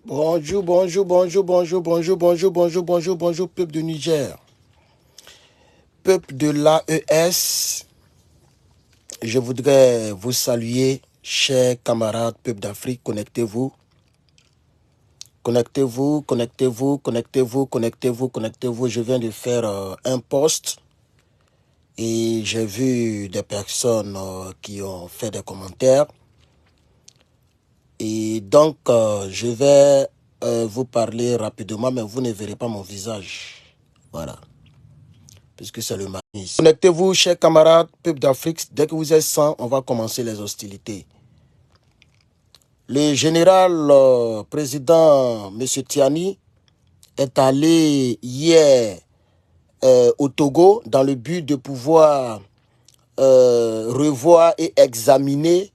Bonjour, bonjour, bonjour, bonjour, bonjour, bonjour, bonjour, bonjour, bonjour, peuple de Niger. Peuple de l'AES, je voudrais vous saluer, chers camarades, peuple d'Afrique, connectez-vous. Connectez-vous, connectez-vous, connectez-vous, connectez-vous, connectez-vous. Je viens de faire un post et j'ai vu des personnes qui ont fait des commentaires. Et donc, je vais vous parler rapidement, mais vous ne verrez pas mon visage. Voilà. Puisque c'est le maïs. Connectez-vous, chers camarades, peuple d'Afrique. Dès que vous êtes 100, on va commencer les hostilités. Le général président M. Tiani est allé hier au Togo dans le but de pouvoir revoir et examiner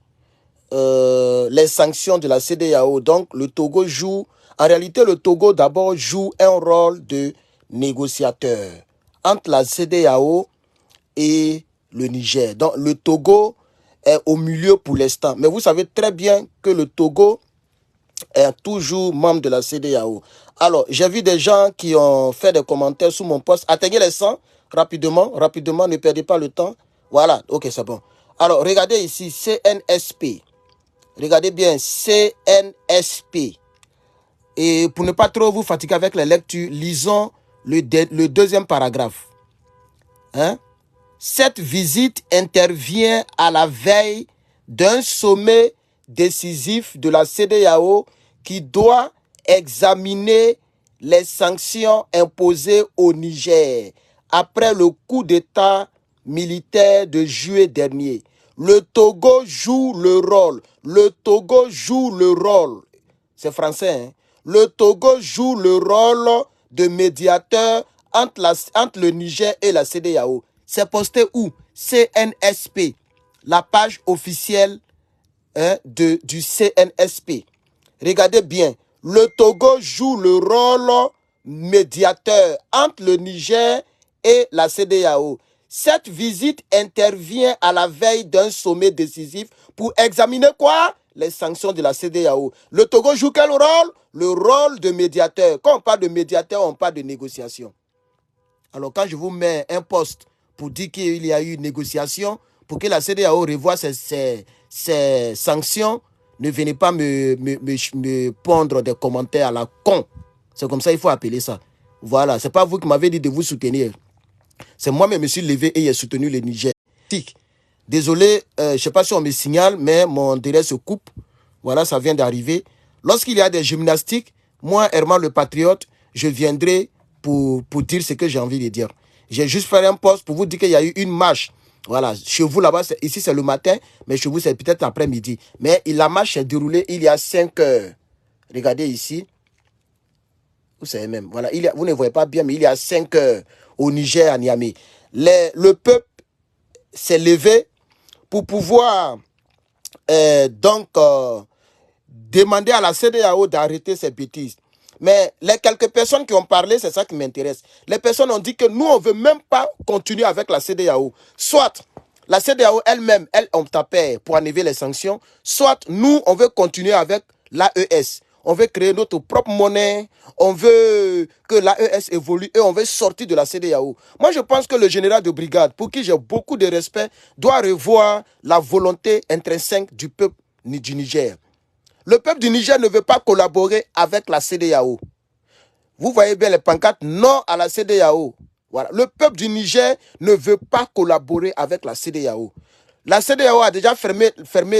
les sanctions de la CEDEAO. Donc, le Togo joue, en réalité, le Togo d'abord joue un rôle de négociateur entre la CEDEAO et le Niger. Donc, le Togo est au milieu pour l'instant. Mais vous savez très bien que le Togo est toujours membre de la CEDEAO. Alors, j'ai vu des gens qui ont fait des commentaires sous mon post. Atteignez les 100 rapidement, rapidement, ne perdez pas le temps. Voilà, ok, c'est bon. Alors, regardez ici, CNSP. Regardez bien, CNSP. Et pour ne pas trop vous fatiguer avec les lectures, lisons le deuxième paragraphe. Hein? Cette visite intervient à la veille d'un sommet décisif de la CEDEAO qui doit examiner les sanctions imposées au Niger après le coup d'État militaire de juillet dernier. Le Togo joue le rôle, c'est français, hein? Le Togo joue le rôle de médiateur entre le Niger et la CEDEAO. C'est posté où? CNSP, la page officielle du CNSP. Regardez bien, le Togo joue le rôle médiateur entre le Niger et la CEDEAO. Cette visite intervient à la veille d'un sommet décisif pour examiner quoi? Les sanctions de la CEDEAO. Le Togo joue quel rôle? Le rôle de médiateur. Quand on parle de médiateur, on parle de négociation. Alors quand je vous mets un poste pour dire qu'il y a eu une négociation, pour que la CEDEAO revoie ses sanctions, ne venez pas me pondre des commentaires à la con. C'est comme ça qu'il faut appeler ça. Voilà, c'est pas vous qui m'avez dit de vous soutenir. C'est moi-même me suis levé et j'ai soutenu le Niger. Désolé, je ne sais pas si on me signale, mais mon direct se coupe. Voilà, ça vient d'arriver. Lorsqu'il y a des gymnastiques, moi, Herman le Patriote, je viendrai pour dire ce que j'ai envie de dire. J'ai juste fait un post pour vous dire qu'il y a eu une marche. Voilà, chez vous là-bas, ici c'est le matin, mais chez vous c'est peut-être après-midi. Mais la marche s'est déroulée il y a 5 heures. Regardez ici. Vous savez même, voilà, vous ne voyez pas bien, mais il y a 5 heures au Niger, à Niamey. Le peuple s'est levé pour pouvoir demander à la CEDEAO d'arrêter ces bêtises. Mais les quelques personnes qui ont parlé, c'est ça qui m'intéresse. Les personnes ont dit que nous, on ne veut même pas continuer avec la CEDEAO. Soit la CEDEAO elle-même, on tapait pour enlever les sanctions, soit nous, on veut continuer avec l'AES. On veut créer notre propre monnaie, on veut que l'AES évolue et on veut sortir de la CEDEAO. Moi, je pense que le général de brigade, pour qui j'ai beaucoup de respect, doit revoir la volonté intrinsèque du peuple du Niger. Le peuple du Niger ne veut pas collaborer avec la CEDEAO. Vous voyez bien les pancartes, non à la CEDEAO. Voilà. Le peuple du Niger ne veut pas collaborer avec la CEDEAO. La CEDEAO a déjà fermé,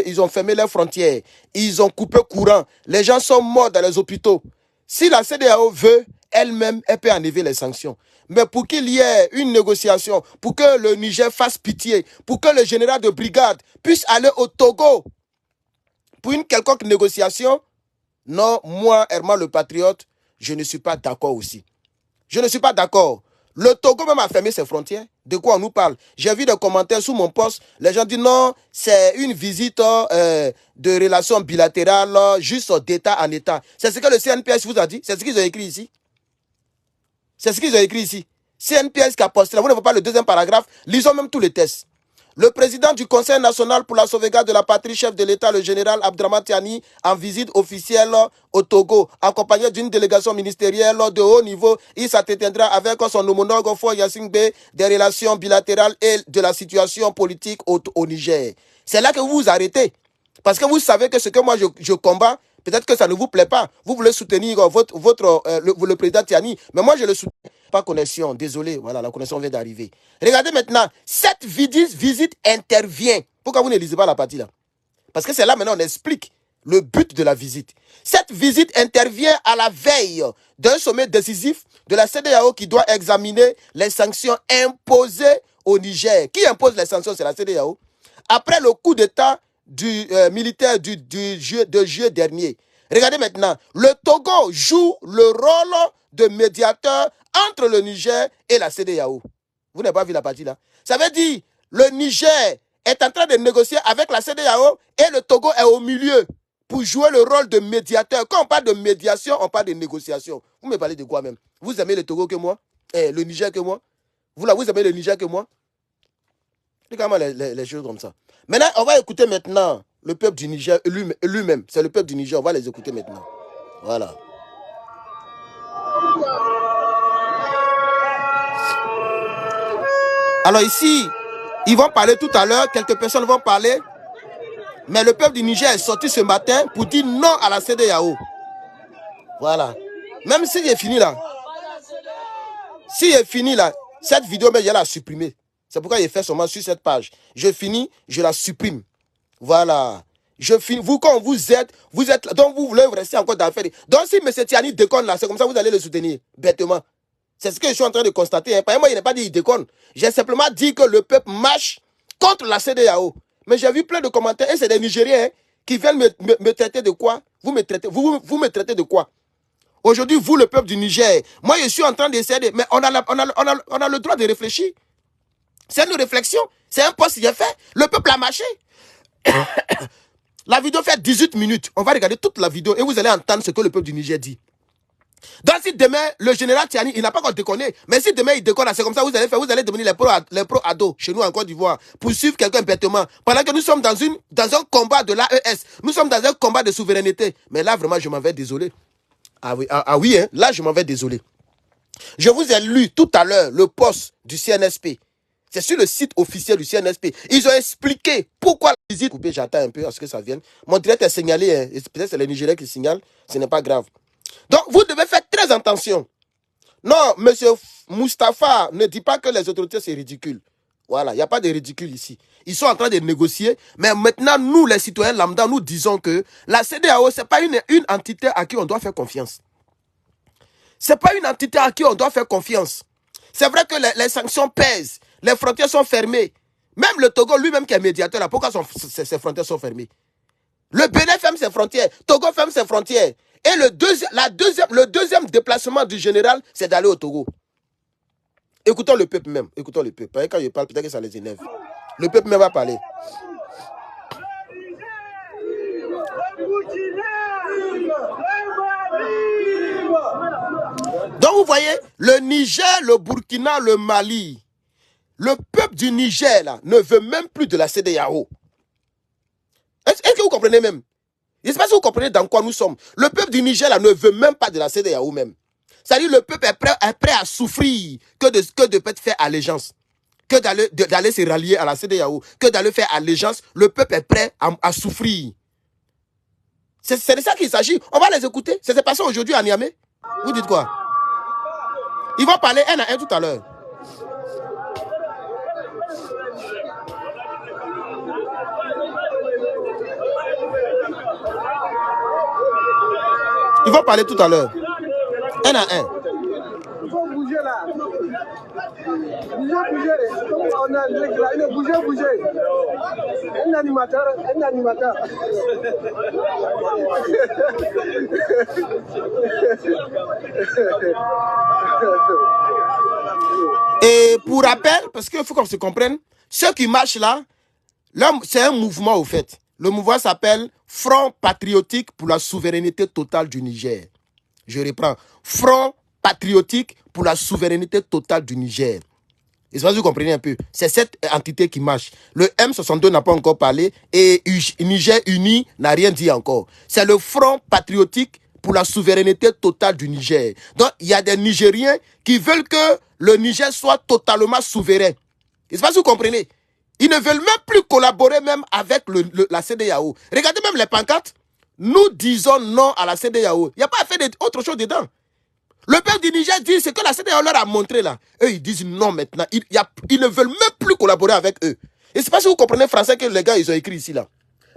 ils ont fermé leurs frontières. Ils ont coupé courant. Les gens sont morts dans les hôpitaux. Si la CEDEAO veut, elle-même, elle peut enlever les sanctions. Mais pour qu'il y ait une négociation, pour que le Niger fasse pitié, pour que le général de brigade puisse aller au Togo pour une quelconque négociation, non, moi, Herman le Patriote, je ne suis pas d'accord aussi. Je ne suis pas d'accord. Le Togo même a fermé ses frontières. De quoi on nous parle? J'ai vu des commentaires sous mon post. Les gens disent non, c'est une visite de relations bilatérales, juste d'État en État. C'est ce que le CNPS vous a dit. C'est ce qu'ils ont écrit ici. C'est ce qu'ils ont écrit ici. CNPS qui a posté. Vous ne voyez pas le deuxième paragraphe. Lisons même tous les tests. Le président du Conseil national pour la sauvegarde de la patrie, chef de l'État, le général Abdraman Tiani, en visite officielle au Togo, accompagné d'une délégation ministérielle de haut niveau, il s'entretindra avec son homologue Faure Gnassingbé des relations bilatérales et de la situation politique au Niger. C'est là que vous vous arrêtez. Parce que vous savez que ce que moi je combats, peut-être que ça ne vous plaît pas. Vous voulez soutenir le président Tiani, mais moi je le soutiens. Pas connexion, désolé, voilà, la connexion vient d'arriver. Regardez maintenant, cette visite intervient. Pourquoi vous ne lisez pas la partie là? Parce que c'est là maintenant on explique le but de la visite. Cette visite intervient à la veille d'un sommet décisif de la CEDEAO qui doit examiner les sanctions imposées au Niger. Qui impose les sanctions? C'est la CEDEAO. Après le coup d'État militaire de juillet dernier. Regardez maintenant, le Togo joue le rôle de médiateur entre le Niger et la CEDEAO. Vous n'avez pas vu la partie là? Ça veut dire, le Niger est en train de négocier avec la CEDEAO et le Togo est au milieu pour jouer le rôle de médiateur. Quand on parle de médiation, on parle de négociation. Vous me parlez de quoi même? Vous aimez le Togo que moi? Le Niger que moi? Vous aimez le Niger que moi? Regardez les choses comme ça. Maintenant, on va écouter maintenant le peuple du Niger lui-même. C'est le peuple du Niger, on va les écouter maintenant. Voilà. Alors ici, ils vont parler tout à l'heure, quelques personnes vont parler, mais le peuple du Niger est sorti ce matin pour dire non à la CEDEAO. Voilà. Même s'il est fini là, cette vidéo, mais je la supprimer. C'est pourquoi il fait seulement sur cette page. Je finis, je la supprime. Voilà. Je finis. Vous, quand vous êtes là, donc vous voulez rester encore dans l'affaire. Donc si M. Tiani déconne là, c'est comme ça que vous allez le soutenir, bêtement. C'est ce que je suis en train de constater. Hein. Par exemple, moi, il n'a pas dit qu'il déconne. J'ai simplement dit que le peuple marche contre la CEDEAO. Mais j'ai vu plein de commentaires, et c'est des Nigériens hein, qui viennent me traiter de quoi? Vous me traitez de quoi? Aujourd'hui, vous, le peuple du Niger, moi, je suis en train d'essayer de... Mais on a le droit de réfléchir. C'est une réflexion. C'est un poste qui est fait. Le peuple a marché. La vidéo fait 18 minutes. On va regarder toute la vidéo et vous allez entendre ce que le peuple du Niger dit. Donc si demain, le général Tiani, il n'a pas encore déconné, mais si demain il déconne, c'est comme ça, vous allez devenir les pro-ados chez nous en Côte d'Ivoire pour suivre quelqu'un bêtement. Pendant que nous sommes dans un combat de l'AES, nous sommes dans un combat de souveraineté. Mais là, vraiment, je m'en vais désolé. Ah oui, hein, là, je m'en vais désolé. Je vous ai lu tout à l'heure le post du CNSP. C'est sur le site officiel du CNSP. Ils ont expliqué pourquoi la visite... J'attends un peu à ce que ça vienne. Mon direct est signalé. Hein. Peut-être c'est les Nigériens qui signalent. Ce n'est pas grave. Donc, vous devez faire très attention. Non, monsieur Moustapha ne dit pas que les autorités, c'est ridicule. Voilà, il n'y a pas de ridicule ici. Ils sont en train de négocier. Mais maintenant, nous, les citoyens lambda, nous disons que la CEDEAO, ce n'est pas une entité à qui on doit faire confiance. Ce n'est pas une entité à qui on doit faire confiance. C'est vrai que les sanctions pèsent. Les frontières sont fermées. Même le Togo lui-même qui est médiateur, là, pourquoi ses frontières sont fermées? Le Bénin ferme ses frontières. Togo ferme ses frontières. Et le deuxième déplacement du général, c'est d'aller au Togo. Écoutons le peuple même. Écoutons le peuple. Quand je parle, peut-être que ça les énerve. Le peuple même va parler. Donc vous voyez, le Niger, le Burkina, le Mali, le peuple du Niger là, ne veut même plus de la CEDEAO. Est-ce que vous comprenez même? Je ne sais pas si vous comprenez dans quoi nous sommes. Le peuple du Niger là, ne veut même pas de la CEDEAO même. C'est-à-dire le peuple est prêt à souffrir que de faire allégeance. Que d'aller se rallier à la CEDEAO. Que d'aller faire allégeance. Le peuple est prêt à souffrir. C'est de ça qu'il s'agit. On va les écouter. C'est passé aujourd'hui à Niamey. Vous dites quoi? Ils vont parler un à un tout à l'heure. Ils vont parler tout à l'heure. Un à un. Il faut bouger là. Bouger. On a bouger. Un animateur. Et pour rappel, parce qu'il faut qu'on se comprenne, ceux qui marchent là, c'est un mouvement au fait. Le mouvement s'appelle Front patriotique pour la souveraineté totale du Niger. Je reprends. Front patriotique pour la souveraineté totale du Niger. Et ça, vous comprenez un peu. C'est cette entité qui marche. Le M62 n'a pas encore parlé et Niger Uni n'a rien dit encore. C'est le Front patriotique pour la souveraineté totale du Niger. Donc, il y a des Nigériens qui veulent que le Niger soit totalement souverain. Et c'est pas si vous comprenez. Ils ne veulent même plus collaborer même avec la CEDEAO. Regardez même les pancartes. Nous disons non à la CEDEAO. Il n'y a pas à faire autre chose dedans. Le peuple du Niger dit ce que la CEDEAO leur a montré là. Eux, ils disent non maintenant. Ils ne veulent même plus collaborer avec eux. Et c'est pas si vous comprenez français que les gars, ils ont écrit ici là.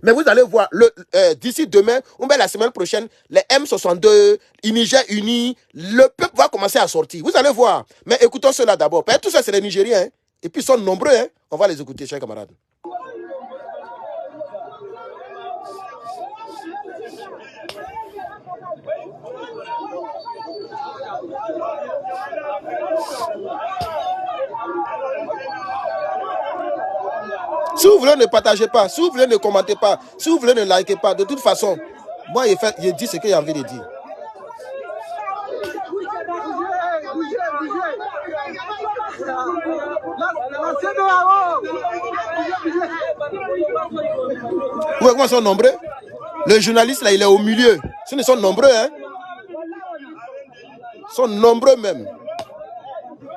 Mais vous allez voir, d'ici demain, ou bien la semaine prochaine, les M62, Niger Uni, le peuple va commencer à sortir. Vous allez voir. Mais écoutons cela d'abord. Parce que tout ça, c'est les Nigériens. Hein. Et puis, ils sont nombreux. Hein. On va les écouter, chers camarades. Si vous voulez, ne partagez pas. Si vous voulez, ne commentez pas. Si vous voulez, ne likez pas. De toute façon, moi, je dis ce que j'ai envie de dire. Vous voyez comment ils sont nombreux? Le journaliste, là, il est au milieu. Ils sont nombreux, hein? Ils sont nombreux même.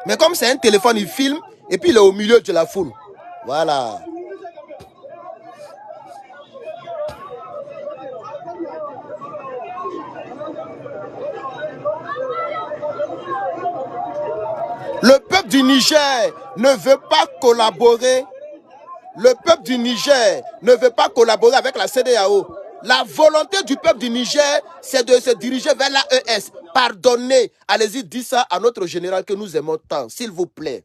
Mais comme c'est un téléphone, il filme et puis il est au milieu de la foule. Voilà. Le peuple du Niger ne veut pas collaborer. Le peuple du Niger ne veut pas collaborer avec la CEDEAO. La volonté du peuple du Niger, c'est de se diriger vers l'AES. Pardonnez, allez-y, dites ça à notre général que nous aimons tant, s'il vous plaît.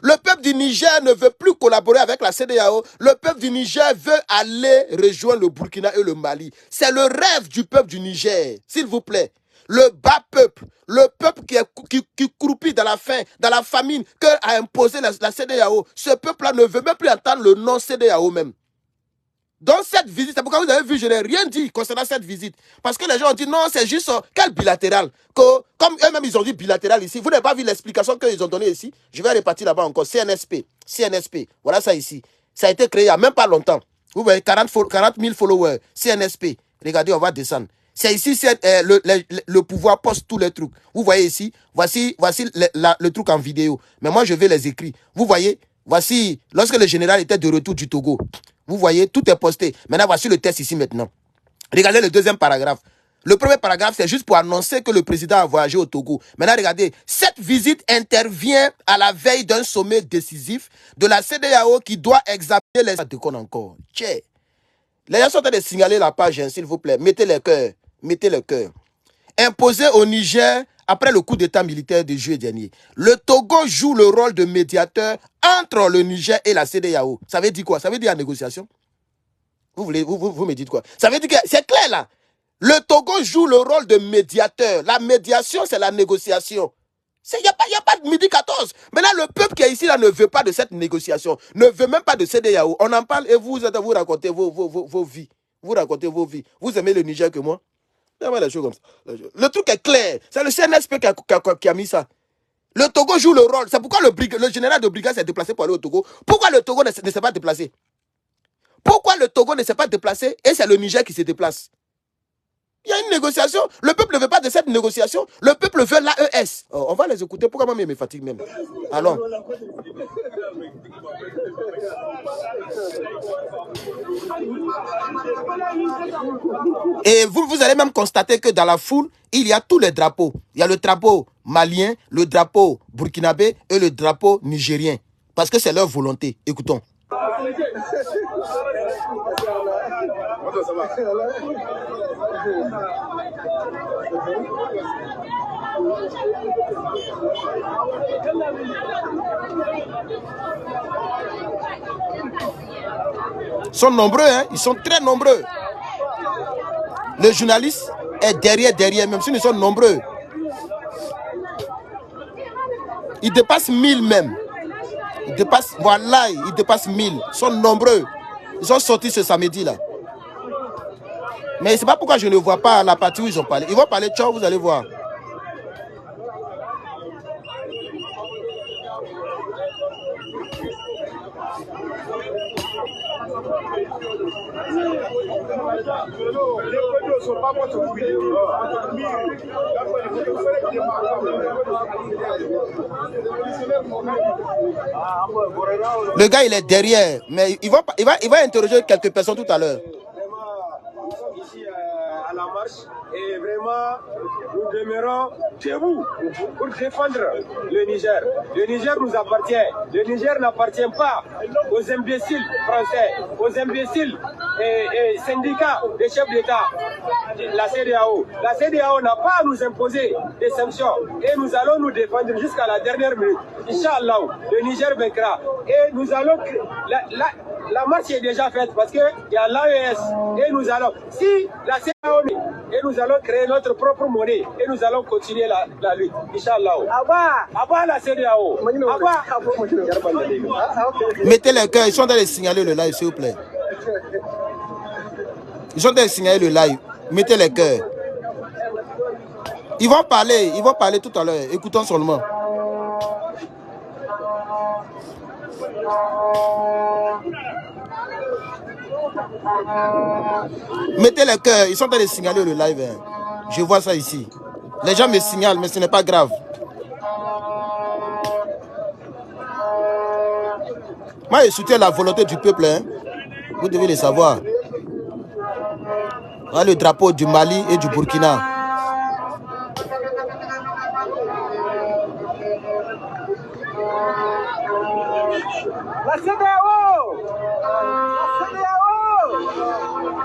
Le peuple du Niger ne veut plus collaborer avec la CEDEAO. Le peuple du Niger veut aller rejoindre le Burkina et le Mali. C'est le rêve du peuple du Niger, s'il vous plaît. Le bas peuple, le peuple qui croupit dans la faim, dans la famine, que a imposé la CEDEAO. Ce peuple-là ne veut même plus entendre le nom CEDEAO même. Dans cette visite, c'est pourquoi vous avez vu, je n'ai rien dit concernant cette visite. Parce que les gens ont dit non, c'est juste quel bilatéral. Comme eux-mêmes, ils ont dit bilatéral ici. Vous n'avez pas vu l'explication qu'ils ont donnée ici. Je vais répartir là-bas encore. CNSP. Voilà ça ici. Ça a été créé il n'y a même pas longtemps. Vous voyez, 40 000 followers. CNSP. Regardez, on va descendre. C'est ici, le pouvoir poste tous les trucs. Vous voyez ici, voici le truc en vidéo. Mais moi, je vais les écrire. Vous voyez, voici, lorsque le général était de retour du Togo. Vous voyez, tout est posté. Maintenant, voici le test ici maintenant. Regardez le deuxième paragraphe. Le premier paragraphe, c'est juste pour annoncer que le président a voyagé au Togo. Maintenant, regardez, cette visite intervient à la veille d'un sommet décisif de la CEDEAO qui doit examiner les... encore. Tchè. Les gens sont en train de signaler la page, s'il vous plaît. Mettez les cœurs. Mettez le cœur. Imposé au Niger après le coup d'état militaire de juillet dernier. Le Togo joue le rôle de médiateur entre le Niger et la CEDEAO. Ça veut dire quoi? Ça veut dire la négociation? Vous me dites quoi? Ça veut dire que c'est clair là. Le Togo joue le rôle de médiateur. La médiation, c'est la négociation. Il n'y a pas de midi 14. Maintenant, le peuple qui est ici là ne veut pas de cette négociation. Ne veut même pas de CEDEAO. On en parle et vous racontez vos vies. Vous racontez vos vies. Vous aimez le Niger que moi? Les choses comme ça. Le truc est clair. C'est le CNSP qui a mis ça. Le Togo joue le rôle. C'est pourquoi le général de brigade s'est déplacé pour aller au Togo. Pourquoi le Togo ne s'est pas déplacé? Pourquoi le Togo ne s'est pas déplacé et c'est le Niger qui se déplace? Il y a une négociation. Le peuple ne veut pas de cette négociation. Le peuple veut l'AES. Oh, on va les écouter. Pourquoi moi, me fatigue même? Allons. Et vous allez même constater que dans la foule, il y a tous les drapeaux. Il y a le drapeau malien, le drapeau burkinabé et le drapeau nigérien. Parce que c'est leur volonté. Écoutons. Ils sont nombreux, hein? Ils sont très nombreux. Le journaliste est derrière, même s'ils sont nombreux. Ils dépassent 1000 même. Ils dépassent 1000. Ils sont nombreux. Ils sont sortis ce samedi-là. Mais c'est pas pourquoi je ne vois pas la partie où ils ont parlé. Ils vont parler, ciao, vous allez voir. sont pas contre vous. Le gars, il est derrière, mais il va interroger quelques personnes tout à l'heure. Nous sommes ici à la marche et vraiment nous demeurons chez vous pour défendre le Niger. Le Niger nous appartient. Le Niger n'appartient pas aux imbéciles français, aux imbéciles et syndicats des chefs d'État, la CEDEAO. La CEDEAO n'a pas à nous imposer des sanctions et nous allons nous défendre jusqu'à la dernière minute. Inch'Allah, le Niger vaincra. Et nous allons... La marche est déjà faite parce qu'il y a l'AES et nous allons, si la CEDEAO, et nous allons créer notre propre monnaie et nous allons continuer la lutte, Inch'Allah. Abba la CEDEAO. Mettez les cœurs, ils sont en train de signaler le live, s'il vous plaît. Ils sont en train de signaler le live. Mettez les cœurs. Ils vont parler tout à l'heure. Écoutons seulement. Mettez les cœurs, ils sont en train de signaler le live. Hein. Je vois ça ici. Les gens me signalent, mais ce n'est pas grave. Moi, je soutiens la volonté du peuple. Hein. Vous devez le savoir. Voilà le drapeau du Mali et du Burkina. La CEDEAO! La CEDEAO!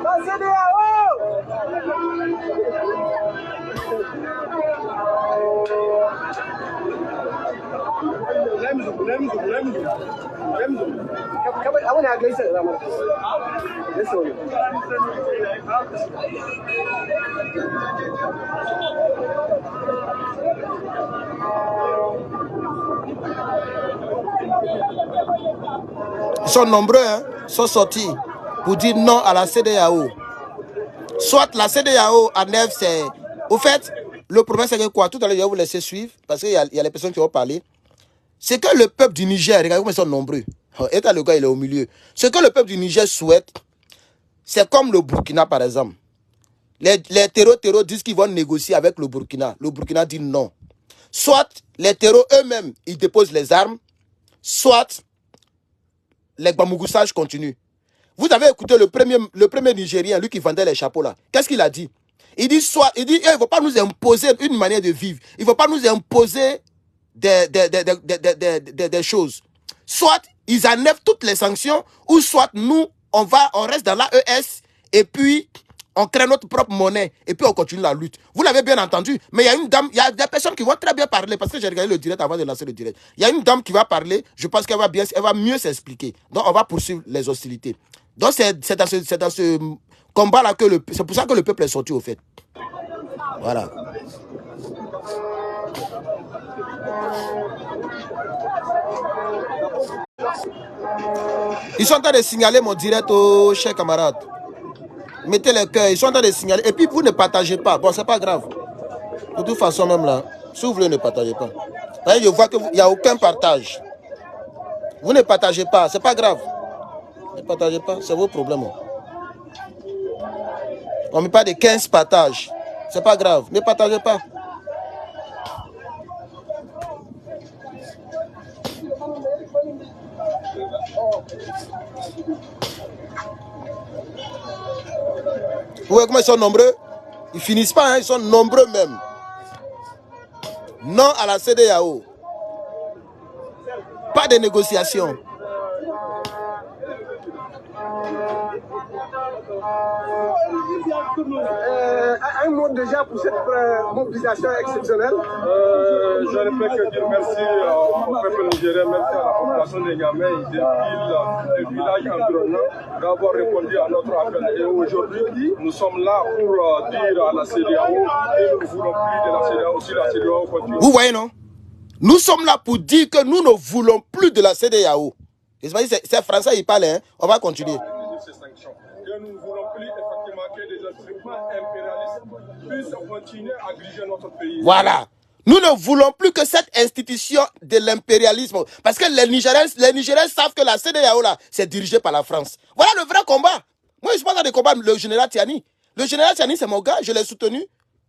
La CEDEAO! Ils sont nombreux, hein, sont sortis pour dire non à la CEDEAO. Soit la CEDEAO enlève ses... Au fait, le problème c'est que quoi? Tout à l'heure, je vais vous laisser suivre parce qu'il y a les personnes qui vont parler. C'est que le peuple du Niger, regardez comment ils sont nombreux. Et le gars, il est au milieu. Ce que le peuple du Niger souhaite, c'est comme le Burkina, par exemple. Les terreaux disent qu'ils vont négocier avec le Burkina. Le Burkina dit non. Soit les terreaux eux-mêmes, ils déposent les armes, soit les Bamougoussages continuent. Vous avez écouté le premier Nigérien, lui qui vendait les chapeaux là. Qu'est-ce qu'il a dit? Il dit, il ne faut pas nous imposer une manière de vivre. Il ne faut pas nous imposer des choses. Soit ils enlèvent toutes les sanctions, ou soit nous, on reste dans l'AES et puis on crée notre propre monnaie et puis on continue la lutte. Vous l'avez bien entendu, mais il y a une dame, il y a des personnes qui vont très bien parler parce que j'ai regardé le direct avant de lancer le direct. Il y a une dame qui va parler, je pense qu'elle va mieux s'expliquer. Donc on va poursuivre les hostilités. Donc c'est dans ce combat-là que c'est pour ça que le peuple est sorti au fait. Voilà. Ils sont en train de signaler mon direct aux chers camarades. Mettez les cœurs, ils sont en train de signaler. Et puis vous ne partagez pas. Bon, c'est pas grave. De toute façon, même là, si vous voulez, ne partagez pas. Je vois qu'il n'y a aucun partage. Vous ne partagez pas, c'est pas grave. Ne partagez pas, c'est vos problèmes. On ne met pas de 15 partages. C'est pas grave, ne partagez pas. Vous voyez comment ils sont nombreux? Ils finissent pas, hein? Ils sont nombreux même. Non à la CEDEAO. Pas de négociation. Un mot déjà pour cette mobilisation exceptionnelle. Je ne peux que dire merci au peuple nigérien, merci à la population de Niamey depuis village environnant d'avoir répondu à notre appel. Et aujourd'hui, nous sommes là pour dire à la CEDEAO que nous ne voulons plus de la CEDEAO si la CEDEAO continue. Vous voyez, non? Nous sommes là pour dire que nous ne voulons plus de la CEDEAO. C'est français, il parle, hein? On va continuer. Que nous ne voulons plus effectivement que des instruments impérialistes puissent continuer à diriger notre pays. Voilà. Nous ne voulons plus que cette institution de l'impérialisme. Parce que les Nigériens savent que la CEDEAO, là, c'est dirigé par la France. Voilà le vrai combat. Moi, je ne suis pas dans le combat le général Tiani. Le général Tiani, c'est mon gars, je l'ai soutenu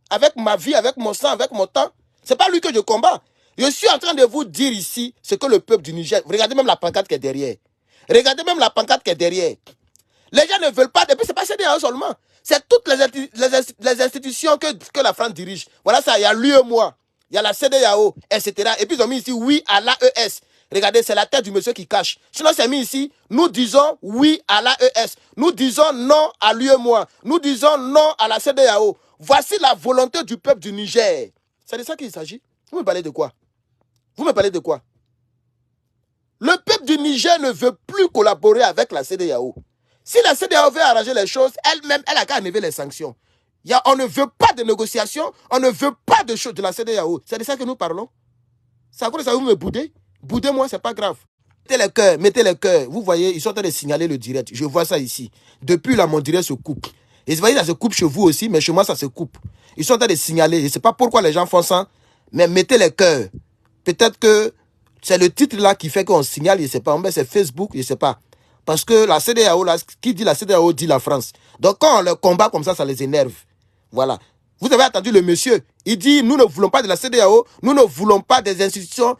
avec ma vie, avec mon sang, avec mon temps. C'est pas lui que je combats. Je suis en train de vous dire ici ce que le peuple du Niger... Regardez même la pancarte qui est derrière. Regardez même la pancarte qui est derrière. Les gens ne veulent pas... Et puis, c'est pas CEDEAO seulement. C'est toutes les institutions que la France dirige. Voilà ça, il y a l'UEMOA, il y a la CEDEAO, etc. Et puis, ils ont mis ici oui à l'AES. Regardez, c'est la tête du monsieur qui cache. Sinon, c'est mis ici, nous disons oui à l'AES. Nous disons non à l'UEMOA. Nous disons non à la CEDEAO. Voici la volonté du peuple du Niger. C'est de ça qu'il s'agit. Vous me parlez de quoi? Vous me parlez de quoi? Le peuple du Niger ne veut plus collaborer avec la CEDEAO. Si la CEDEAO veut arranger les choses, elle-même, elle a qu'à enlever les sanctions. On ne veut pas de négociations, on ne veut pas de choses de la CEDEAO. C'est de ça que nous parlons. C'est à cause de ça que vous me boudez. Boudez-moi, c'est pas grave. Mettez les cœurs, mettez les cœurs. Vous voyez, ils sont en train de signaler le direct. Je vois ça ici. Depuis là, mon direct se coupe. Et vous voyez, ça se coupe chez vous aussi, mais chez moi, ça se coupe. Ils sont en train de signaler. Je ne sais pas pourquoi les gens font ça, mais mettez les cœurs. Peut-être que c'est le titre là qui fait qu'on signale, je ne sais pas. Mais c'est Facebook, je ne sais pas. Parce que la CEDEAO, là, qui dit la CEDEAO dit la France. Donc quand on le combat comme ça les énerve. Voilà. Vous avez entendu le monsieur. Il dit, nous ne voulons pas de la CEDEAO, nous ne voulons pas des institutions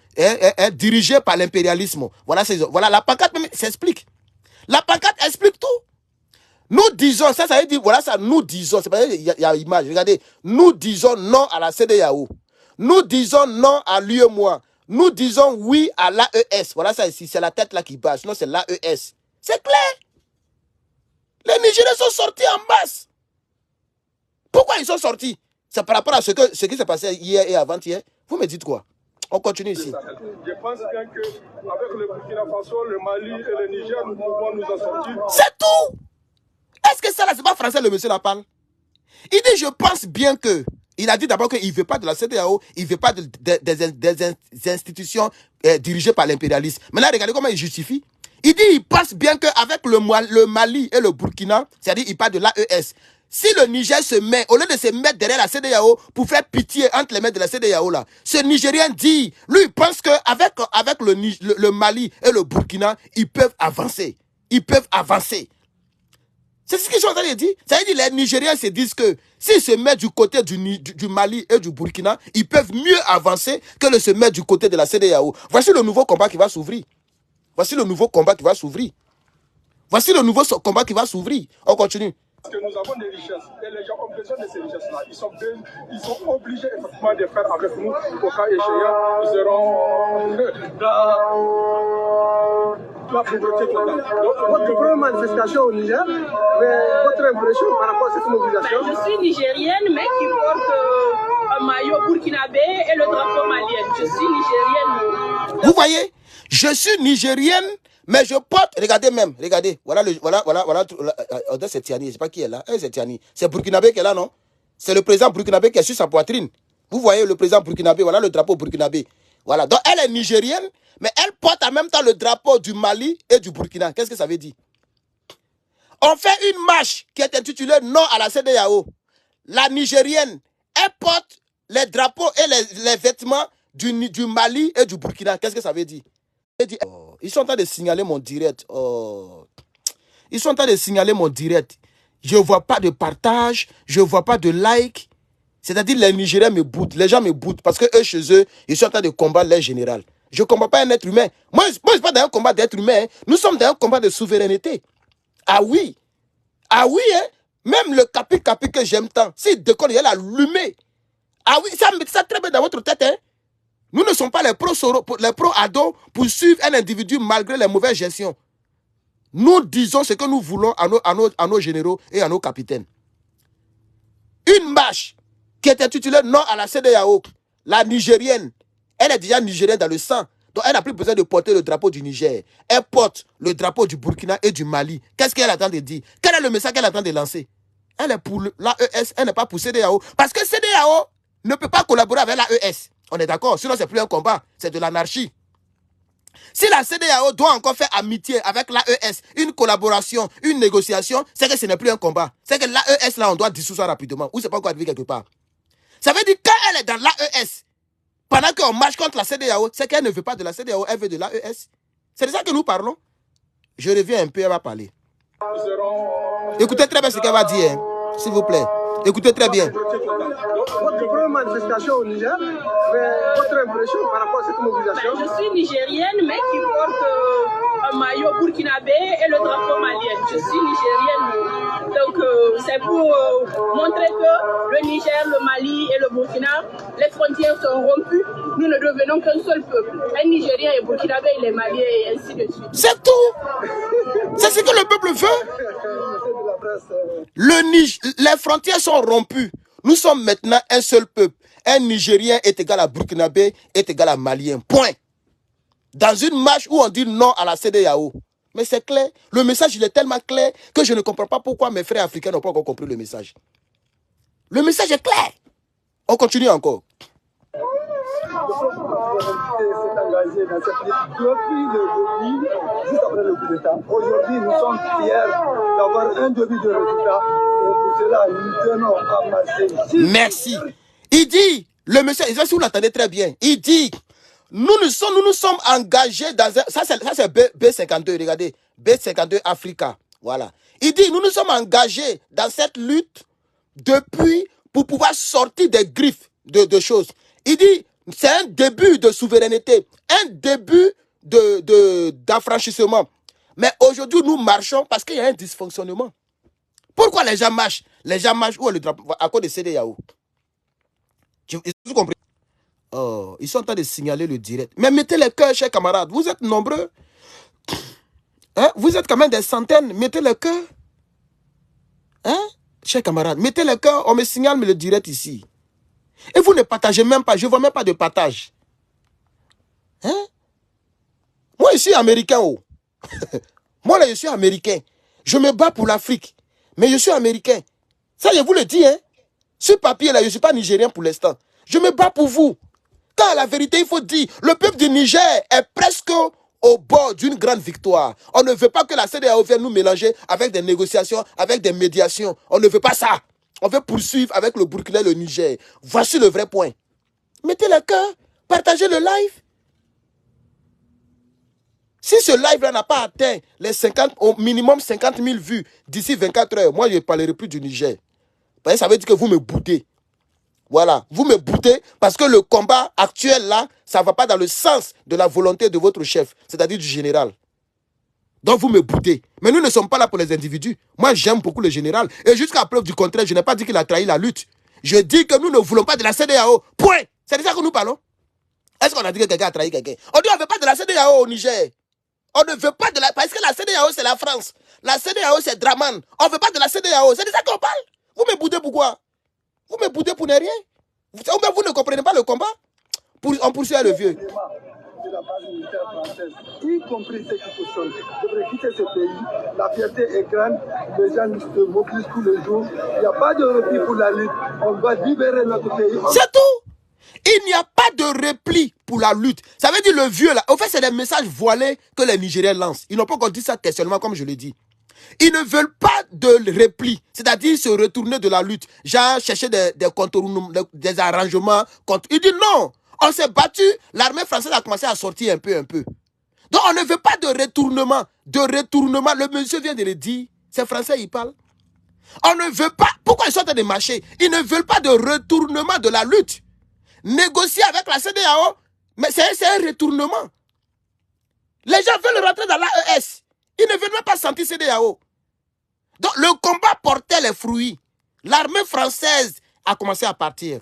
dirigées par l'impérialisme. Voilà, voilà, la pancarte même s'explique. La pancarte explique tout. Nous disons, ça veut dire, voilà ça, nous disons, c'est pas, il y a image, regardez, nous disons non à la CEDEAO. Nous disons non à l'UEMOA. Nous disons oui à l'AES. Voilà ça ici, c'est la tête là qui bat, sinon c'est l'AES. C'est clair. Les Nigériens sont sortis en masse. Pourquoi ils sont sortis? C'est par rapport à ce qui s'est passé hier et avant-hier. Vous me dites quoi? On continue ici. Je pense bien qu'avec le Burkina Faso, le Mali et le Niger, nous pouvons nous en sortir. C'est tout. Est-ce que ça là, c'est pas français le monsieur là parle? Il dit, je pense bien que... Il a dit d'abord qu'il ne veut pas de la CEDEAO, il ne veut pas des institutions dirigées par l'impérialisme. Maintenant, regardez comment il justifie. Il dit, il pense bien qu'avec le Mali et le Burkina, c'est-à-dire il parle de l'AES, si le Niger se met, au lieu de se mettre derrière la CEDEAO pour faire pitié entre les mains de la CEDEAO là, ce Nigérien dit, lui il pense qu'avec le Mali et le Burkina, ils peuvent avancer. Ils peuvent avancer. C'est ce qu'ils sont en train de dire. Ça veut dire les Nigériens se disent que s'ils se mettent du côté du Mali et du Burkina, ils peuvent mieux avancer que de se mettre du côté de la CEDEAO. Voici le nouveau combat qui va s'ouvrir. Voici le nouveau combat qui va s'ouvrir. Voici le nouveau combat qui va s'ouvrir. On continue. Parce que nous avons des richesses et les gens ont besoin de ces richesses-là. Ils sont obligés effectivement de faire avec nous. Au cas échéant, nous serons dans la pauvreté totale. Votre première manifestation au Niger, mais votre impression par rapport à cette mobilisation? Je suis nigérienne, mais qui porte un maillot burkinabé et le drapeau malien. Je suis nigérienne. Vous voyez, je suis nigérienne, mais je porte, regardez même, regardez, voilà, c'est Tiani, je ne sais pas qui est là, c'est Tiani, c'est burkinabé qui est là, non? C'est le président burkinabé qui est sur sa poitrine. Vous voyez le président burkinabé, voilà le drapeau burkinabé. Voilà, donc elle est nigérienne, mais elle porte en même temps le drapeau du Mali et du Burkina. Qu'est-ce que ça veut dire? On fait une marche qui est intitulée non à la CEDEAO. La nigérienne, elle porte les drapeaux et les vêtements du Mali et du Burkina. Qu'est-ce que ça veut dire? Oh, ils sont en train de signaler mon direct. Oh. Ils sont en train de signaler mon direct. Je ne vois pas de partage, je ne vois pas de like. C'est-à-dire les Nigériens me boutent, les gens me boutent parce que eux, chez eux, ils sont en train de combattre leur général. Je ne combats pas un être humain. Moi je ne suis pas dans un combat d'être humain. Hein. Nous sommes dans un combat de souveraineté. Ah oui. Ah oui, hein. Même le capi que j'aime tant, s'il décolle, il a allumé. Ah oui, ça met ça très bien dans votre tête. Hein. Nous ne sommes pas les pro-ados pour suivre un individu malgré les mauvaises gestions. Nous disons ce que nous voulons à nos généraux et à nos capitaines. Une marche qui est intitulée non à la CEDEAO, la nigérienne, elle est déjà nigérienne dans le sang. Donc elle n'a plus besoin de porter le drapeau du Niger. Elle porte le drapeau du Burkina et du Mali. Qu'est-ce qu'elle attend de dire? Quel est le message qu'elle attend de lancer? Elle est pour l'AES, elle n'est pas pour CEDEAO. Parce que CEDEAO ne peut pas collaborer avec l'AES. On est d'accord? Sinon, c'est plus un combat. C'est de l'anarchie. Si la CEDEAO doit encore faire amitié avec l'AES, une collaboration, une négociation, c'est que ce n'est plus un combat. C'est que l'AES, là, on doit dissoudre ça rapidement. Ou c'est pas encore arrivé quelque part. Ça veut dire que quand elle est dans l'AES, pendant qu'on marche contre la CEDEAO, c'est qu'elle ne veut pas de la CEDEAO, elle veut de l'AES. C'est de ça que nous parlons. Je reviens un peu, elle va parler. Écoutez très bien ce qu'elle va dire. Hein. S'il vous plaît. Écoutez très bien. Votre première manifestation au Niger, mais votre impression par rapport à cette mobilisation? Je suis nigérienne, mais qui porte un maillot burkinabé et le drapeau malien. Je suis nigérienne. Donc, c'est pour montrer que le Niger, le Mali et le Burkina, les frontières sont rompues. Nous ne devenons qu'un seul peuple. Un Nigérien est burkinabé, il est malien et ainsi de suite. C'est tout. C'est ce que le peuple veut. Les frontières sont rompues. Nous sommes maintenant un seul peuple. Un Nigérien est égal à Burkinabé, est égal à Malien. Point. Dans une marche où on dit non à la CEDEAO. Mais c'est clair. Le message, il est tellement clair que je ne comprends pas pourquoi mes frères africains n'ont pas encore compris le message. Le message est clair. On continue encore. S'est engagé dans cette lutte depuis le début, juste après le coup d'État. Aujourd'hui, nous sommes fiers d'avoir un début de résultat. Et pour cela, nous tenons à marcher. Merci. Il dit, le monsieur, si vous l'entendez très bien, il dit, nous nous sommes engagés dans un, ça c'est B52, regardez, B52 Africa, voilà. Il dit, nous nous sommes engagés dans cette lutte depuis, pour pouvoir sortir des griffes de choses. Il dit, c'est un début de souveraineté, un début d'affranchissement. Mais aujourd'hui, nous marchons parce qu'il y a un dysfonctionnement. Pourquoi les gens marchent? Les gens marchent où est le drapeau? À cause de CEDEAO. Ils ont compris? Oh, ils sont en train de signaler le direct. Mais mettez les cœurs, chers camarades. Vous êtes nombreux. Hein? Vous êtes quand même des centaines. Mettez les cœurs. Hein? Chers camarades, mettez les cœurs. On me signale le direct ici. Et vous ne partagez même pas. Je ne vois même pas de partage. Hein? Moi, je suis américain. Oh. Moi, là, je suis américain. Je me bats pour l'Afrique. Mais je suis américain. Ça, je vous le dis. Hein? Sur papier, là, je ne suis pas nigérien pour l'instant. Je me bats pour vous. Car la vérité, il faut dire, le peuple du Niger est presque au bord d'une grande victoire. On ne veut pas que la CEDEAO vienne nous mélanger avec des négociations, avec des médiations. On ne veut pas ça. On veut poursuivre avec le Burkina et le Niger. Voici le vrai point. Mettez le cœur, partagez le live. Si ce live-là n'a pas atteint les 50, au minimum 50 000 vues d'ici 24 heures, moi je ne parlerai plus du Niger. Parce que ça veut dire que vous me boudez. Voilà, vous me boudez parce que le combat actuel là, ça ne va pas dans le sens de la volonté de votre chef, c'est-à-dire du général. Donc vous me boudez. Mais nous ne sommes pas là pour les individus. Moi j'aime beaucoup le général. Et jusqu'à preuve du contraire, je n'ai pas dit qu'il a trahi la lutte. Je dis que nous ne voulons pas de la CEDEAO. Point. C'est de ça que nous parlons. Est-ce qu'on a dit que quelqu'un a trahi quelqu'un? On dit qu'on ne veut pas de la CEDEAO au Niger. On ne veut pas de la... Parce que la CEDEAO c'est la France. La CEDEAO c'est Draman. On ne veut pas de la CEDEAO. C'est de ça qu'on parle. Vous me boudez pourquoi? Vous me boudez pour ne rien? Vous ne comprenez pas le combat? On poursuit le vieux. De la base militaire française, y compris ceux qui possèdent, devraient quitter ce pays. La fierté est grande, les gens se mobilisent tous les jours. Il n'y a pas de repli pour la lutte. On doit libérer notre pays. C'est tout. Il n'y a pas de repli pour la lutte. Ça veut dire le vieux là. En fait, c'est des messages voilés que les Nigériens lancent. Ils n'ont pas encore dit ça questionnement comme je l'ai dit. Ils ne veulent pas de repli, c'est-à-dire se retourner de la lutte, genre chercher des contournements, des arrangements. Il dit non, on s'est battu, l'armée française a commencé à sortir un peu. Donc on ne veut pas de retournement, le monsieur vient de le dire, c'est français, il parle. On ne veut pas, pourquoi ils sont en train de marcher? Ils ne veulent pas de retournement de la lutte. Négocier avec la CEDEAO, mais c'est un retournement. Les gens veulent rentrer dans l'AES. Ils ne veulent même pas sentir CEDEAO. Donc le combat portait les fruits. L'armée française a commencé à partir.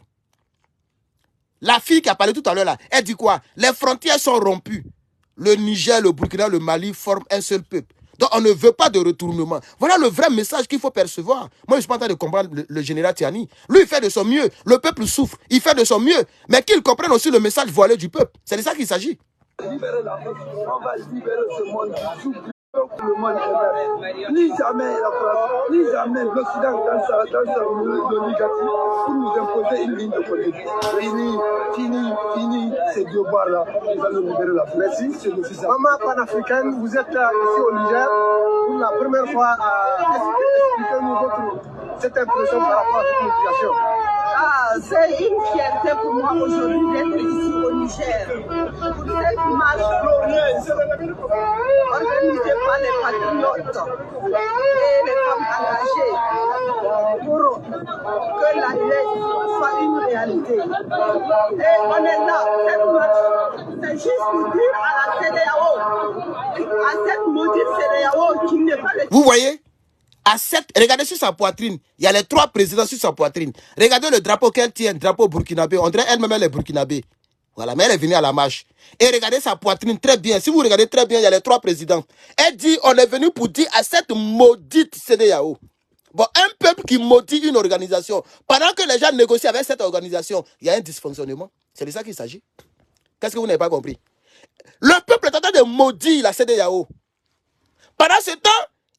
La fille qui a parlé tout à l'heure là, elle dit quoi? Les frontières sont rompues. Le Niger, le Burkina, le Mali forment un seul peuple. Donc on ne veut pas de retournement. Voilà le vrai message qu'il faut percevoir. Moi je suis pas en train de comprendre le général Tiani. Lui il fait de son mieux. Le peuple souffre. Il fait de son mieux. Mais qu'il comprenne aussi le message voilé du peuple. C'est de ça qu'il s'agit. Libérer l'Afrique, on va libérer ce monde du le monde émerge. Plus jamais la France, plus jamais l'Occident dans sa négatif pour nous imposer une ligne de conduite. Fini ces deux bois-là. Nous allons libérer la France. Merci, c'est aussi ça. Maman panafricaine, vous êtes ici au Niger pour la première fois. Expliquez-nous cette impression par rapport à cette mobilisation. C'est une fierté pour moi aujourd'hui d'être ici au Niger pour cette marche glorieuse organisée par les patriotes et les femmes engagées pour que la laisse soit une réalité. Et on est là, cette marche, c'est juste pour dire à la CEDEAO, à cette maudite CEDEAO qui n'est pas le... Vous voyez? Regardez sur sa poitrine, il y a les 3 présidents sur sa poitrine. Regardez le drapeau qu'elle tient, drapeau burkinabé. On dirait elle-même elle est burkinabé. Voilà, mais elle est venue à la marche. Et regardez sa poitrine très bien. Si vous regardez très bien, il y a les 3 présidents. Elle dit, on est venu pour dire à cette maudite CEDEAO. Bon, un peuple qui maudit une organisation, pendant que les gens négocient avec cette organisation, il y a un dysfonctionnement. C'est de ça qu'il s'agit. Qu'est-ce que vous n'avez pas compris? Le peuple est en train de maudire la CEDEAO. Pendant ce temps,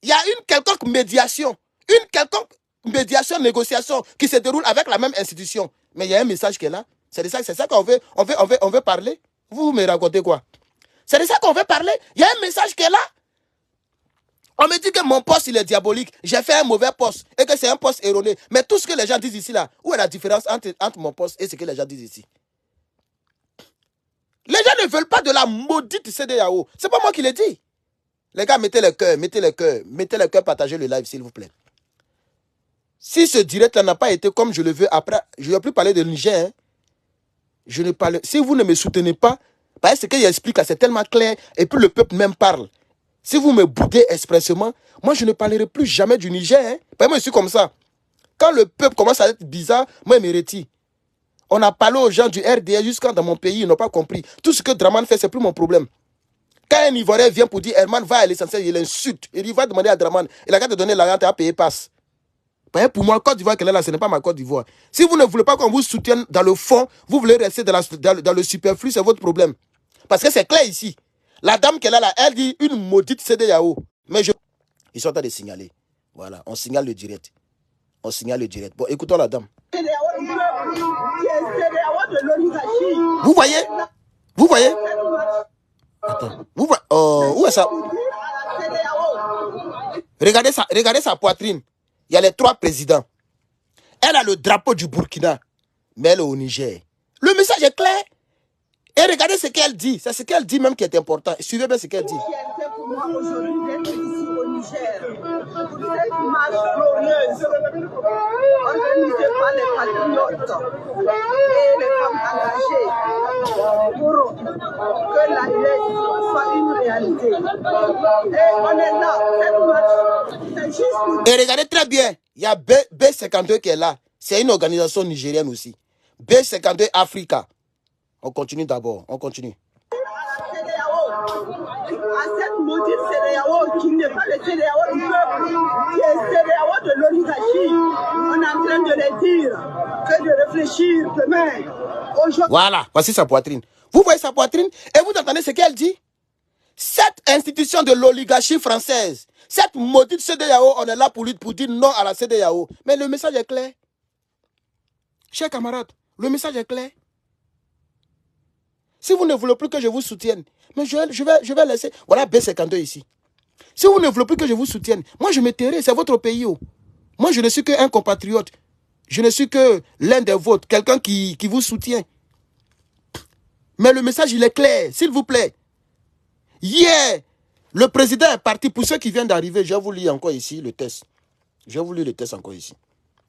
il y a une quelconque médiation, négociation qui se déroule avec la même institution. Mais il y a un message qui est là. C'est de ça, qu'on veut parler. Vous me racontez quoi? C'est de ça qu'on veut parler. Il y a un message qui est là. On me dit que mon poste, il est diabolique. J'ai fait un mauvais poste et que c'est un poste erroné. Mais tout ce que les gens disent ici, là, où est la différence entre mon poste et ce que les gens disent ici? Les gens ne veulent pas de la maudite CEDEAO. C'est pas moi qui l'ai dit. Les gars, mettez le cœur, partagez le live, s'il vous plaît. Si ce direct-là n'a pas été comme je le veux, après, je ne vais plus parler de Niger. Hein. Si vous ne me soutenez pas, parce que ce qu'il explique là, c'est tellement clair, et puis le peuple même parle. Si vous me boudez expressément, moi, je ne parlerai plus jamais du Niger. Hein. Parce que moi, je suis comme ça. Quand le peuple commence à être bizarre, moi, il me retire. On a parlé aux gens du RDA jusqu'à dans mon pays, ils n'ont pas compris. Tout ce que Draman fait, c'est plus mon problème. Quand un Ivoirien vient pour dire Herman va à l'essentiel, il l'insulte. Il va demander à Draman. Il a qu'à te donner l'argent, tu as payé passe. Pour moi, Côte d'Ivoire qu'elle est là, ce n'est pas ma Côte d'Ivoire. Si vous ne voulez pas qu'on vous soutienne dans le fond, vous voulez rester dans le superflu, c'est votre problème. Parce que c'est clair ici. La dame qu'elle a là, elle dit une maudite CEDEAO. Mais ils sont en train de signaler. Voilà, on signale le direct. Bon, écoutons la dame. Vous voyez? Attends. Où est ça? Regardez sa poitrine. Il y a les 3 présidents. Elle a le drapeau du Burkina, mais elle est au Niger. Le message est clair. Et regardez ce qu'elle dit. C'est ce qu'elle dit même qui est important. Suivez bien ce qu'elle dit. Pour moi aujourd'hui d'être ici au Niger pour cette marche glorieuse organisée par les patriotes et les femmes engagées pour que la laisse soit une réalité. Et on est là, cette marche, c'est juste pour... Et regardez très bien, il y a B52 qui est là. C'est une organisation nigérienne aussi. B52 Africa. On continue d'abord, on continue. À cette maudite CEDEAO qui n'est pas le CEDEAO du peuple, qui est CEDEAO de l'oligarchie. On est en train de les dire que de réfléchir demain. Voilà, voici sa poitrine. Vous voyez sa poitrine et vous entendez ce qu'elle dit? Cette institution de l'oligarchie française, cette maudite CEDEAO, on est là pour dire non à la CEDEAO. Mais le message est clair. Chers camarades, le message est clair. Si vous ne voulez plus que je vous soutienne, mais je vais laisser... Voilà B52 ici. Si vous ne voulez plus que je vous soutienne, moi je me tairai, c'est votre pays. Oh. Moi je ne suis qu'un compatriote. Je ne suis que l'un des vôtres, quelqu'un qui vous soutient. Mais le message il est clair, s'il vous plaît. Hier, le président est parti. Pour ceux qui viennent d'arriver, je vais vous lire encore ici le test. Je vais vous lire le test encore ici.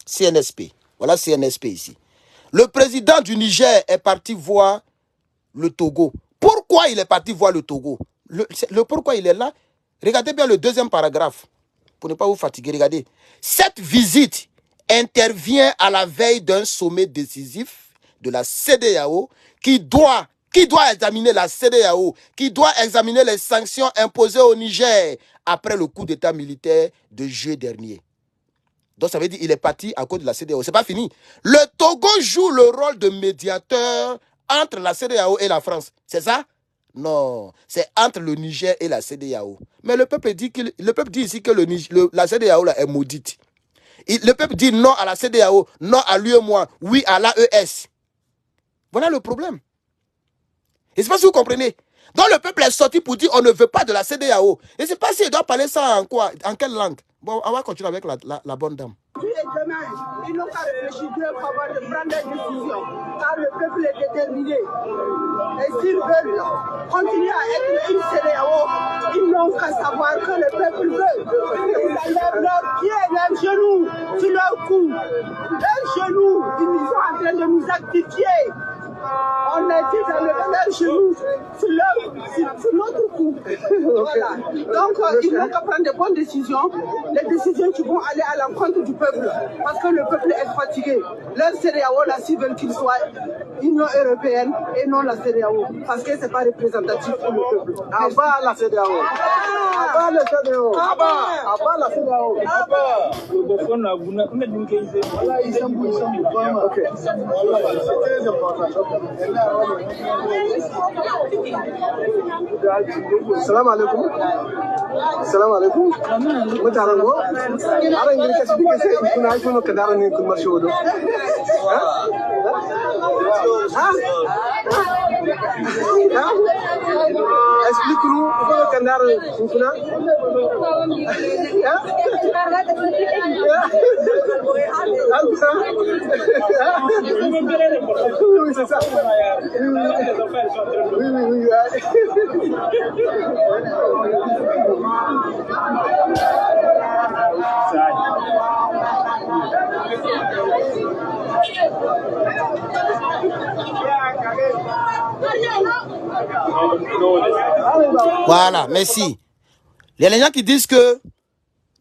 CNSP. Voilà CNSP ici. Le président du Niger est parti voir le Togo. Pourquoi il est parti voir le Togo? Pourquoi il est là? Regardez bien le 2e paragraphe. Pour ne pas vous fatiguer, regardez. Cette visite intervient à la veille d'un sommet décisif de la CEDEAO qui doit examiner la CEDEAO, qui doit examiner les sanctions imposées au Niger après le coup d'état militaire de juillet dernier. Donc ça veut dire qu'il est parti à cause de la CEDEAO. C'est pas fini. Le Togo joue le rôle de médiateur entre la CEDEAO et la France. C'est ça? Non. C'est entre le Niger et la CEDEAO. Mais le peuple dit ici que la CEDEAO là, est maudite. Le peuple dit non à la CEDEAO, non à l'UEMOA, oui à l'AES. Voilà le problème. Et c'est pas si vous comprenez. Donc le peuple est sorti pour dire on ne veut pas de la CEDEAO. Et c'est pas si il doit parler ça en quoi? En quelle langue? Bon, on va continuer avec la bonne dame. Et demain, ils n'ont qu'à réfléchir deux fois avant de prendre des décisions, car le peuple est déterminé. Et s'ils veulent continuer à être une CEDEAO, ils n'ont qu'à savoir que le peuple veut. Ils enlèvent leurs pieds, leurs genoux sur leur cou. Leurs genoux, ils sont en train de nous actifier. On a dit d'enlever leurs genoux sur notre cou. Voilà. Donc, ils n'ont qu'à prendre de bonnes décisions, les décisions qui vont aller à l'encontre du peuple, parce que le peuple est fatigué. Leur CEDEAO, là, s'ils veulent qu'il soit Union européenne et non la CEDEAO, parce que ce n'est pas représentatif pour le peuple. Abat la CEDEAO. Abat la CEDEAO. Abat la CEDEAO. Voilà, ils sont ok. C'est très important. Salam alaikum. Salam alaikum. Mutarango. Ara ingir kasi dikase kuna iPhone kadara ni kun marshodo. Explique-nous pourquoi kadara kuna. Oui, c'est ça. Oui. Voilà, merci. Il y a les gens qui disent que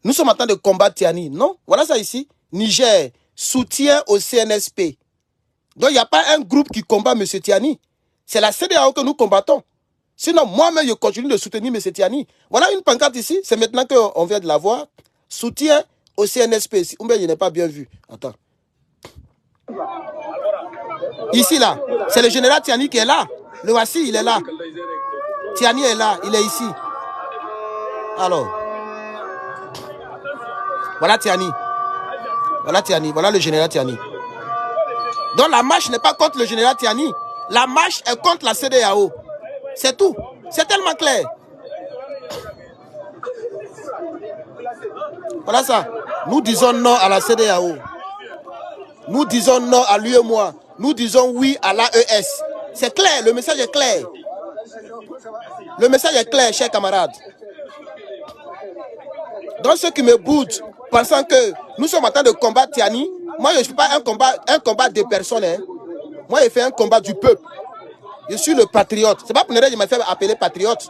nous sommes en train de combattre Tiani. Non, voilà ça ici. Niger, soutien au CNSP. Donc il n'y a pas un groupe qui combat M. Tiani. C'est la CEDEAO que nous combattons. Sinon, moi-même, je continue de soutenir M. Tiani. Voilà une pancarte ici. C'est maintenant qu'on vient de la voir. Soutien au CNSP. Ou bien je n'ai pas bien vu. Attends. Ici, là. C'est le général Tiani qui est là. Le voici, il est là. Tiani est là. Il est ici. Alors. Voilà Tiani. Voilà Tiani. Voilà le général Tiani. Donc la marche n'est pas contre le général Tiani. La marche est contre la CEDEAO. C'est tout. C'est tellement clair. Voilà ça. Nous disons non à la CEDEAO. Nous disons non à l'UEMOA. Nous disons oui à l'AES. C'est clair. Le message est clair. Le message est clair, chers camarades. Donc ceux qui me boudent, pensant que nous sommes en train de combattre Tiani, moi je ne fais pas un combat de personnes. Hein. Moi je fais un combat du peuple. Je suis le patriote. C'est pas pour que je me fais appeler patriote.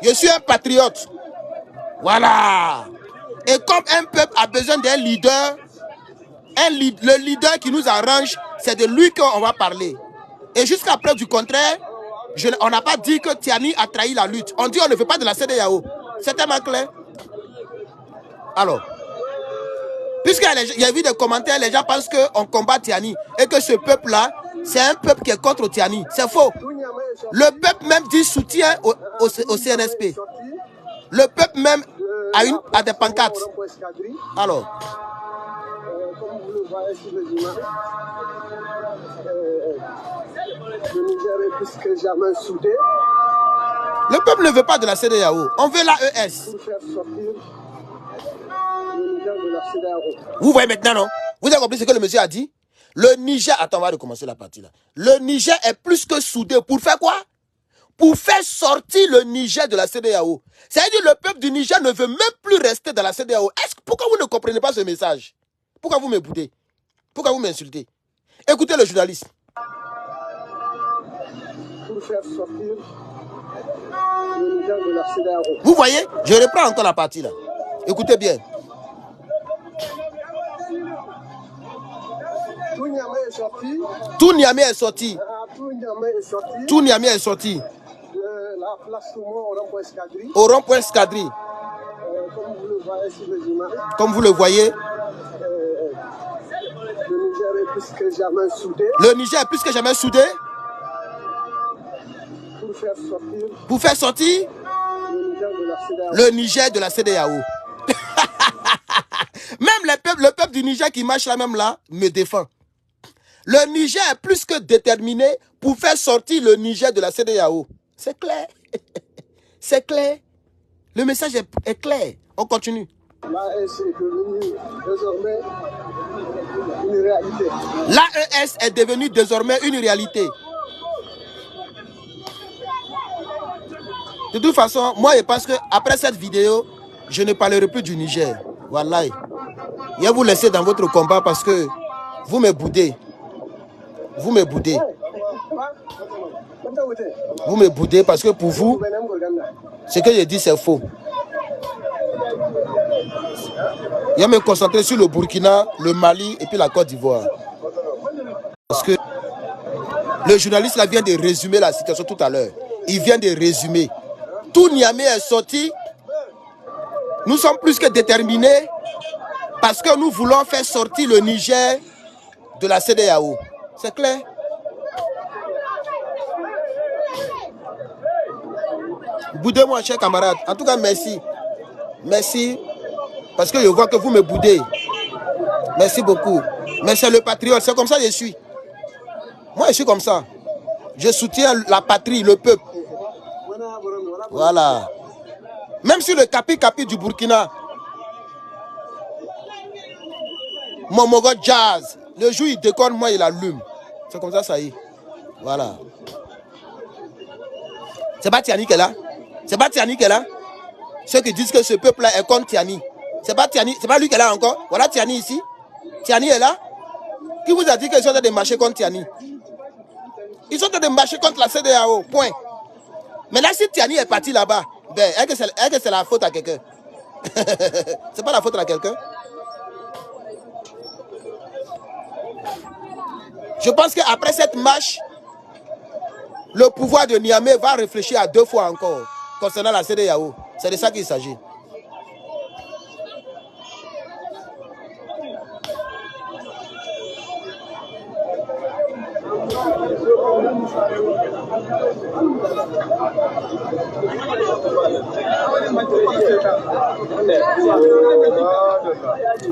Je suis un patriote. Voilà. Et comme un peuple a besoin d'un leader, le leader qui nous arrange, c'est de lui qu'on va parler. Et jusqu'à preuve du contraire, on n'a pas dit que Tiani a trahi la lutte. On dit qu'on ne fait pas de la CEDEAO. C'est tellement clair. Alors, puisqu'il y a eu des commentaires, les gens pensent qu'on combat Tiani et que ce peuple-là, c'est un peuple qui est contre Tiani. C'est faux. Le peuple même dit soutien au CNSP. Le peuple même a des pancartes. Alors. Comme vous le voyez sur les images, le Niger est plus que jamais soudé. Le peuple ne veut pas de la CEDEAO. On veut l'AES. Pour faire sortir le Niger de la CEDEAO. Vous voyez maintenant, non? Vous avez compris ce que le monsieur a dit? Le Niger, attends, on va recommencer la partie là. Le Niger est plus que soudé. Pour faire quoi? Pour faire sortir le Niger de la CEDEAO. C'est-à-dire que le peuple du Niger ne veut même plus rester dans la CEDEAO. Pourquoi vous ne comprenez pas ce message? Pourquoi vous me boudez? Pourquoi vous m'insultez? Écoutez le journaliste. Pour faire sortir le Niger de la CEDEAO. Vous voyez? Je reprends encore la partie là. Écoutez bien. Tout Niamey est sorti. Tout Niamey est sorti. Tout Niamey est sorti. Tout Niamey est sorti. La place Soumo au rond-point Escadrille. Au rond-point Escadrille. Comme vous le voyez sur les images. Comme vous le voyez. Le Niger est plus que jamais soudé. Le Niger est plus que jamais soudé. Pour faire sortir le Niger de la CEDEAO. Même le peuple du Niger qui marche là même là me défend. Le Niger est plus que déterminé pour faire sortir le Niger de la CEDEAO. C'est clair. C'est clair. Le message est clair. On continue. L'AES est devenue désormais une réalité. L'AES est devenue désormais une réalité. De toute façon, moi je pense qu'après cette vidéo, je ne parlerai plus du Niger. Wallahi. Je vais vous laisser dans votre combat parce que vous me boudez. Vous me boudez. Vous me boudez parce que pour vous, ce que je dis c'est faux. Je vais me concentrer sur le Burkina, le Mali et puis la Côte d'Ivoire. Parce que le journaliste là vient de résumer la situation tout à l'heure. Il vient de résumer. Tout Niamey est sorti. Nous sommes plus que déterminés parce que nous voulons faire sortir le Niger de la CEDEAO. C'est clair? Boudez-moi, chers camarades. En tout cas, merci. Merci. Parce que je vois que vous me boudez. Merci beaucoup. Mais c'est le patriote. C'est comme ça que je suis. Moi, je suis comme ça. Je soutiens la patrie, le peuple. Voilà. Même sur le capi du Burkina. Momogo Jazz. Le jour il déconne, moi il allume. C'est comme ça, ça y est. Voilà. C'est pas Tiani qui est là. C'est pas Tiani qui est là. Ceux qui disent que ce peuple-là est contre Tiani. C'est pas Tiani. C'est pas lui qui est là encore. Voilà Tiani ici. Tiani est là. Qui vous a dit qu'ils sont en train de marcher contre Tiani? Ils sont en train de marcher contre la CEDEAO. Point. Mais là, si Tiani est parti là-bas, ben, est-ce que c'est la faute à quelqu'un? C'est pas la faute à quelqu'un? Je pense qu'après cette marche, le pouvoir de Niamey va réfléchir à 2 fois encore concernant la CEDEAO. C'est de ça qu'il s'agit.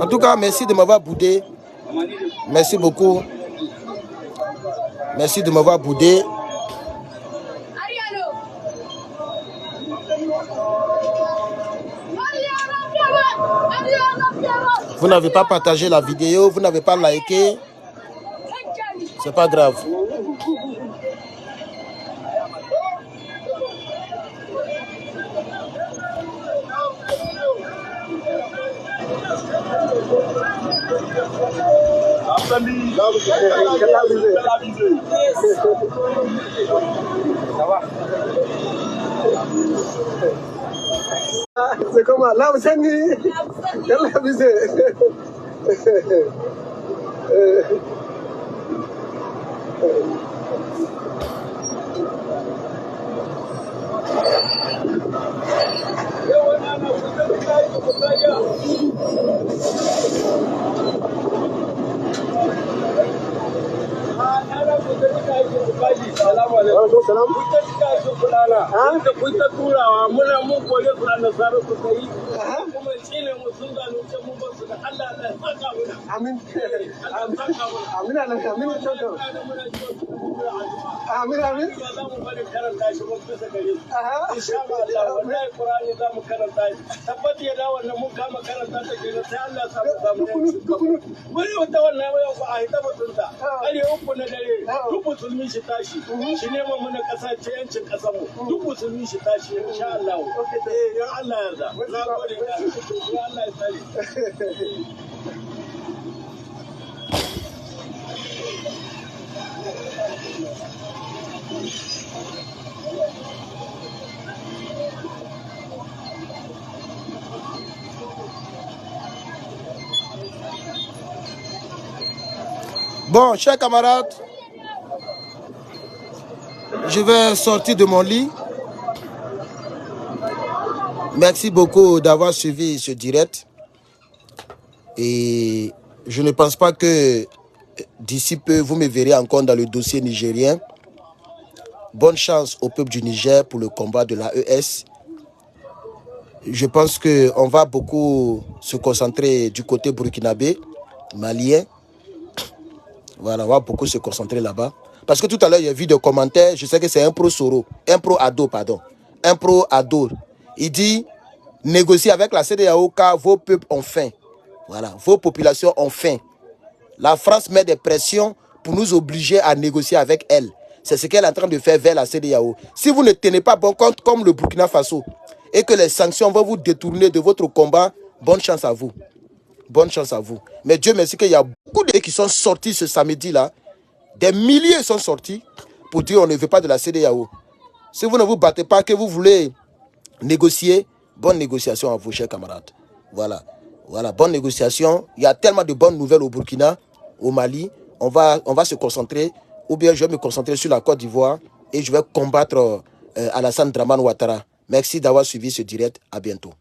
En tout cas, merci de m'avoir boudé. Merci beaucoup. Merci de m'avoir boudé. Vous n'avez pas partagé la vidéo, vous n'avez pas liké. C'est pas grave. C'est comment? Là, vous avez quelle abusé? Bon, chers camarades, je vais sortir de mon lit. Merci beaucoup d'avoir suivi ce direct. Et je ne pense pas que d'ici peu, vous me verrez encore dans le dossier nigérien. Bonne chance au peuple du Niger pour le combat de l'AES. Je pense qu'on va beaucoup se concentrer du côté burkinabé, malien. Voilà, on va beaucoup se concentrer là-bas. Parce que tout à l'heure, j'ai vu des commentaires, je sais que c'est un pro Soro, un pro Ado, pardon. Un pro Ado. Il dit, négocier avec la CEDEAO car vos peuples ont faim. Voilà, vos populations ont faim. La France met des pressions pour nous obliger à négocier avec elle. C'est ce qu'elle est en train de faire vers la CEDEAO. Si vous ne tenez pas bon compte comme le Burkina Faso et que les sanctions vont vous détourner de votre combat, bonne chance à vous. Bonne chance à vous. Mais Dieu merci qu'il y a beaucoup de gens qui sont sortis ce samedi-là. Des milliers sont sortis pour dire on ne veut pas de la CEDEAO. Si vous ne vous battez pas, que vous voulez négocier, bonne négociation à vous, chers camarades. Voilà. Voilà, bonne négociation. Il y a tellement de bonnes nouvelles au Burkina, au Mali. On va se concentrer, ou bien je vais me concentrer sur la Côte d'Ivoire et je vais combattre Alassane Dramane Ouattara. Merci d'avoir suivi ce direct. À bientôt.